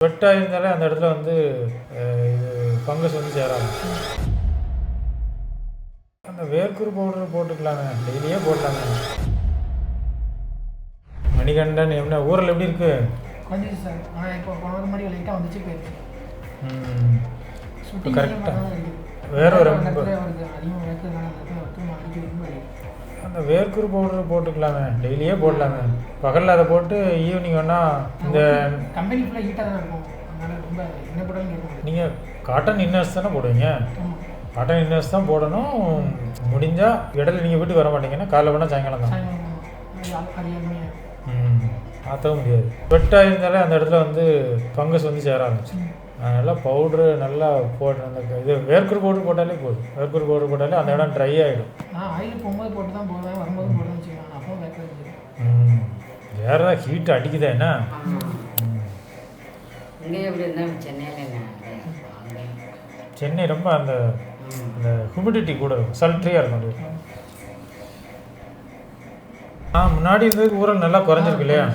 வெட்டாக இருந்தாலே அந்த இடத்துல வந்து இது ஃபங்கஸ் வந்து சேராது. அந்த வேர்க்குரு பவுடர் போட்டுக்கலாங்க, டெய்லியே போடலாங்க. மணிகண்டன் என்ன ஊரில் எப்படி இருக்கு? வந்துச்சு சார். ஆனால் இப்போ போன மாதிரி லைட்டாக வந்துச்சு போயிருக்கு. இப்போ கரெக்டாக வேற ஒரு அதிகமாக வேர்க்கிறதுனால அந்த வேர்க்குரு பவுடர் போட்டுக்கலாங்க, டெய்லியே போடலாங்க. பகலில் அதை போட்டு ஈவினிங் வேணால் இந்த கம்பெனி ஃபுல்லாக ஹீட்டாக தான் இருக்கும். அதனால் ரொம்ப என்ன போட்டாலும் கேட்க நீங்கள் காட்டன் இன்னர்ஸ் தானே போடுவீங்க? காட்டன் இன்னர்ஸ் தான் போடணும். முடிஞ்சால் இடையில நீங்கள் வீட்டுக்கு வர மாட்டீங்கன்னா காலைல வேணால் சாயங்காலம் தான். மாற்றவும் முடியாது. வெட்டாக இருந்தாலே அந்த இடத்துல வந்து ஃபங்கஸ் வந்து சேர ஆரம்பிச்சு. அதனால் பவுட்ரு நல்லா போட்டு அந்த இது வேர்க்குரு பவுட்ரு போட்டாலே போதும். வேர்க்குரு பவுட்ரு போட்டாலே அந்த இடம் ட்ரை ஆகிடும். நான் ஆயில் போகும்போது போட்டு தான் போவேன், வரும்போது போட்டு வச்சுக்கலாம். அப்போ வேர்க்கிறது வேறு ஏதாவது ஹீட் அடிக்குதா என்ன? இங்கே எப்படி இருந்தால் சென்னை ரொம்ப அந்த ஹியூமிடிட்டி கூட இருக்கும், சல்ட்ரியாக இருக்கும். முன்னாடி இருந்ததுக்கு ஊரல் நல்லா குறைஞ்சிருக்கு இல்லையா?